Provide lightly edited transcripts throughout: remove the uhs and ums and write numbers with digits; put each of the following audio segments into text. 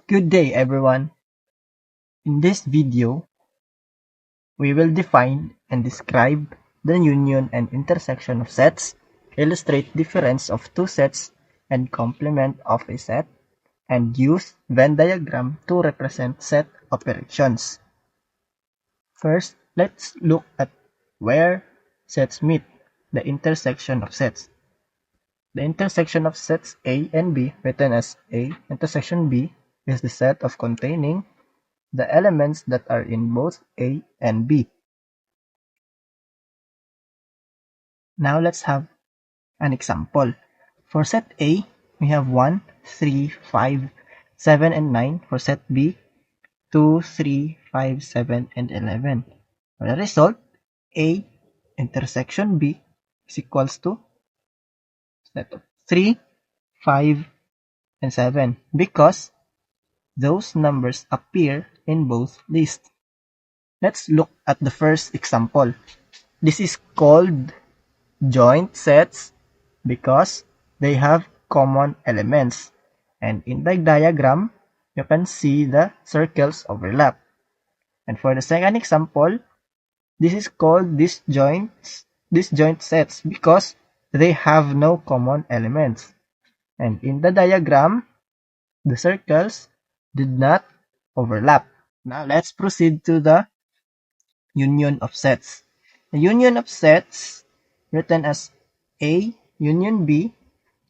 Good day, everyone. In this video, we will define and describe the union and intersection of sets, illustrate difference of two sets and complement of a set, and use Venn diagram to represent set operations. First, let's look at where sets meet, the intersection of sets. The intersection of sets A and B, written as A intersection B, is the set of containing the elements that are in both A and B. Now let's have an example. For set A, we have 1, 3, 5, 7, and 9. For set B, 2, 3, 5, 7, and 11. For the result, A intersection B is equals to set of 3, 5, and 7 because those numbers appear in both lists. Let's look at the first example. This is called joint sets because they have common elements. And in the diagram, you can see the circles overlap. And for the second example, this is called disjoint sets because they have no common elements. And in the diagram, the circles did not overlap. Now let's proceed to the union of sets. The union of sets, written as A union B,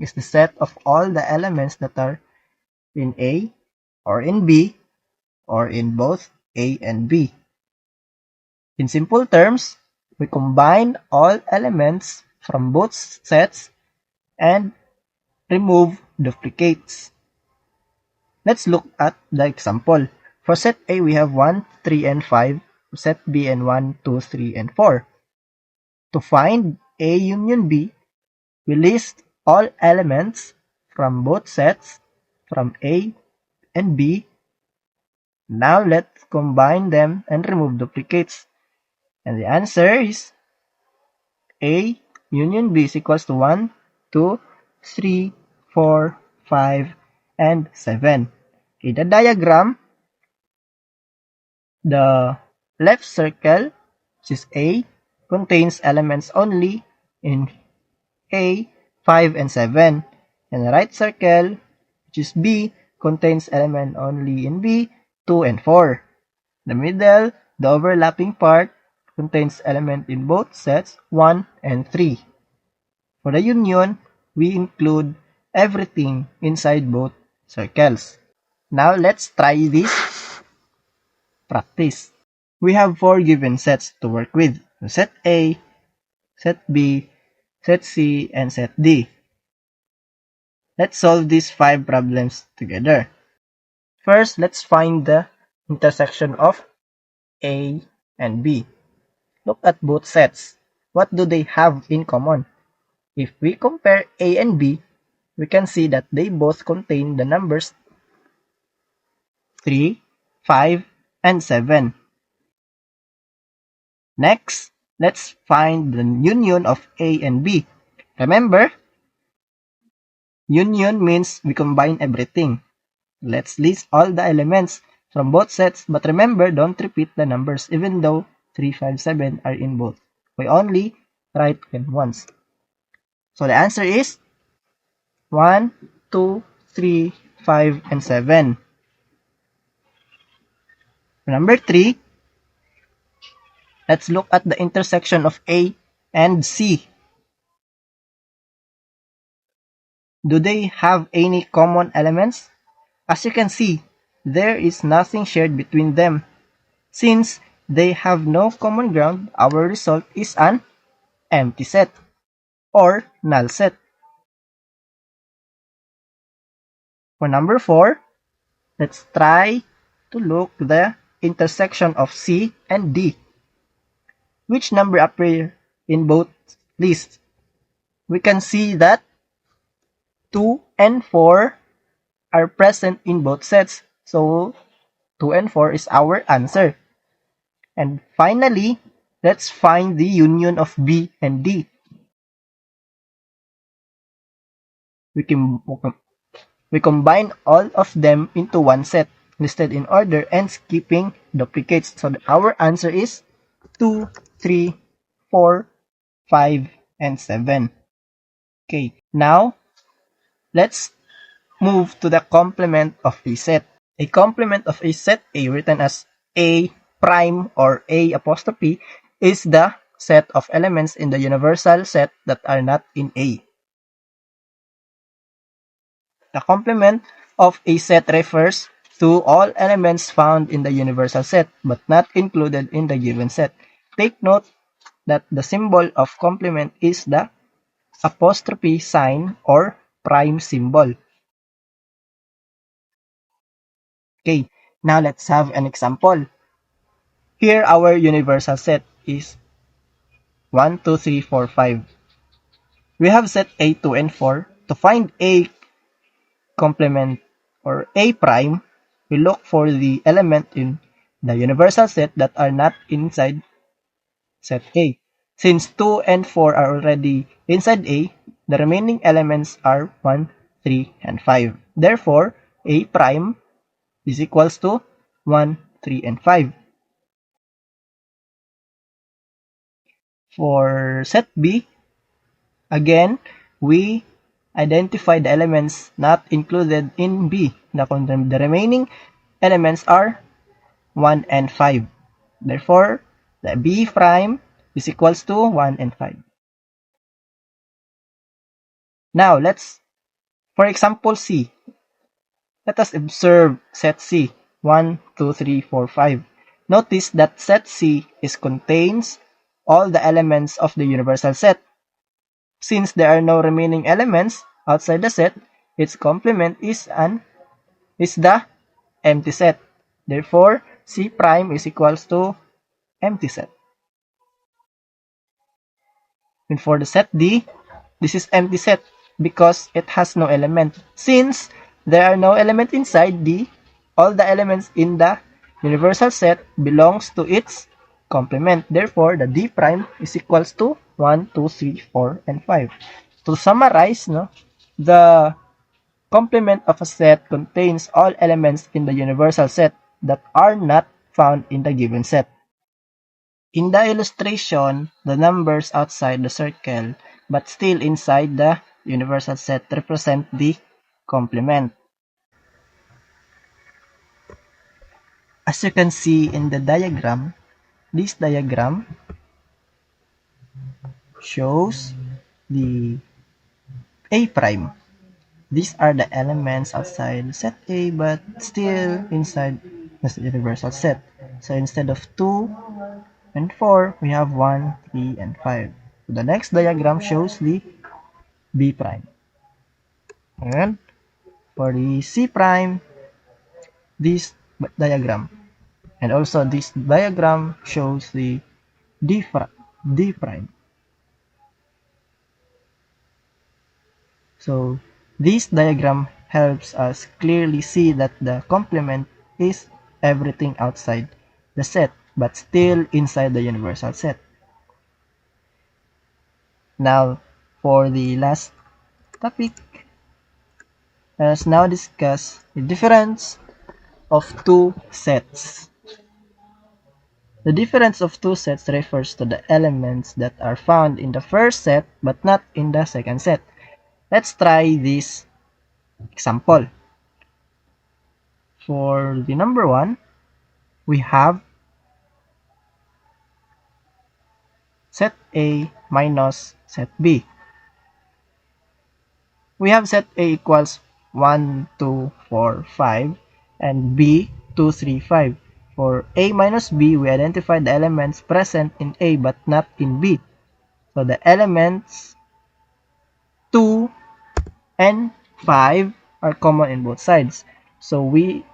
is the set of all the elements that are in A or in B or in both A and B. In simple terms, we combine all elements from both sets and remove duplicates. Let's look at the example. For set A, we have 1, 3, and 5. For set B, and 1, 2, 3, and 4. To find A union B, we list all elements from both sets from A and B. Now let's combine them and remove duplicates. And the answer is A union B is equals to 1, 2, 3, 4, 5, and 7. In the diagram, the left circle, which is A, contains elements only in A, 5, and 7. And the right circle, which is B, contains element only in B, 2, and 4. The middle, the overlapping part, contains element in both sets 1 and 3. For the union, we include everything inside both circles. Now let's try this practice. We have 4 given sets to work with. Set A, set B, set C, and set D. Let's solve these 5 problems together. First, let's find the intersection of A and B. Look at both sets. What do they have in common? If we compare A and B, we can see that they both contain the numbers 3, 5, and 7. Next, let's find the union of A and B. Remember, union means we combine everything. Let's list all the elements from both sets, but remember, don't repeat the numbers even though 3, 5, 7 are in both. We only write them once. So the answer is 1, 2, 3, 5, and 7. Number 3, let's look at the intersection of A and C. Do they have any common elements? As you can see, there is nothing shared between them. Since they have no common ground, our result is an empty set or null set. For number 4, let's try to look the intersection of C and D. Which number appear in both lists? We can see that 2 and 4 are present in both sets. So 2 and 4 is our answer. And finally, let's find the union of B and D. We can we combine all of them into one set, listed in order and skipping duplicates. So our answer is 2, 3, 4, 5, and 7. Okay, now let's move to the complement of a set. A complement of a set A written as A prime or A apostrophe is the set of elements in the universal set that are not in A. The complement of a set refers to all elements found in the universal set but not included in the given set. Take note that the symbol of complement is the apostrophe sign or prime symbol. Okay, now let's have an example. Here our universal set is 1, 2, 3, 4, 5. We have set A, 2, and 4. To find A complement or A prime, we look for the element in the universal set that are not inside set A. Since 2 and 4 are already inside A, the remaining elements are 1, 3, and 5. Therefore, A prime is equals to 1, 3, and 5. For set B, again, we identify the elements not included in B. The remaining elements are 1 and 5. Therefore, the B prime is equals to 1 and 5. Now, for example, C. Let us observe set C, 1, 2, 3, 4, 5. Notice that set C contains all the elements of the universal set. Since there are no remaining elements outside the set, its complement is the empty set. Therefore, C prime is equals to empty set. And for the set D, this is empty set because it has no element. Since there are no element inside D, all the elements in the universal set belongs to its complement. Therefore, the D prime is equals to 1, 2, 3, 4, and 5. To summarize, the complement of a set contains all elements in the universal set that are not found in the given set. In the illustration, the numbers outside the circle but still inside the universal set represent the complement. As you can see in the diagram, this diagram shows the A prime. These are the elements outside set A but still inside the universal set. So instead of 2 and 4, we have 1, 3, and 5. So the next diagram shows the B prime. And for the C prime, this diagram. And also this diagram shows the D prime. So this diagram helps us clearly see that the complement is everything outside the set but still inside the universal set. Now, for the last topic, let us now discuss the difference of two sets. The difference of two sets refers to the elements that are found in the first set but not in the second set. Let's try this example. For the number 1, we have set A minus set B. We have set A equals 1, 2, 4, 5 and B 2, 3, 5. For A minus B, we identify the elements present in A but not in B. So the elements 2 and 5 are common in both sides. So we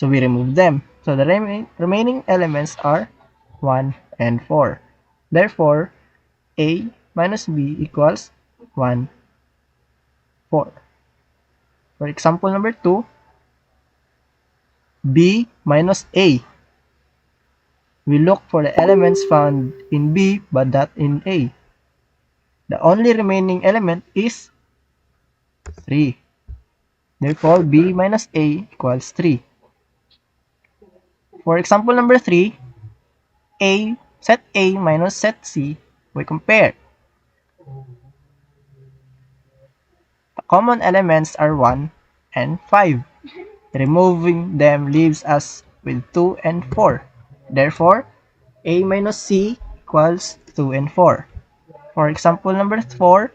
remove them. So the remaining elements are 1 and 4. Therefore, A minus B equals 1, 4. For example number 2, B minus A. We look for the elements found in B but not in A. The only remaining element is 3. Therefore, B minus A equals 3. For example number 3, set A minus set C, we compare. The common elements are 1 and 5. Removing them leaves us with 2 and 4. Therefore, A minus C equals 2 and 4. For example number 4,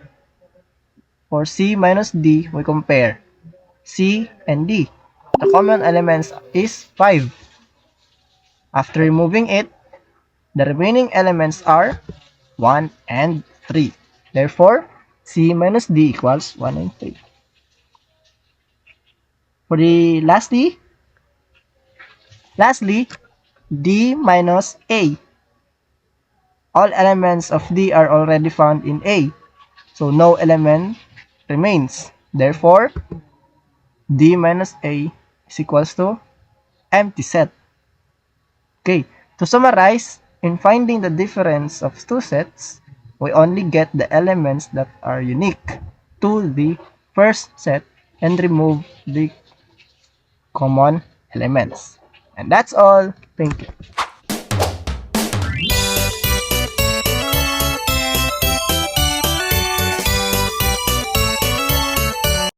for C minus D, we compare C and D. The common elements is 5. After removing it, the remaining elements are 1 and 3. Therefore, C minus D equals 1 and 3. For the lastly, D minus A. All elements of D are already found in A, so no element remains. Therefore, D minus A is equals to empty set. Okay, to summarize, in finding the difference of two sets, we only get the elements that are unique to the first set and remove the common elements. And that's all. Thank you.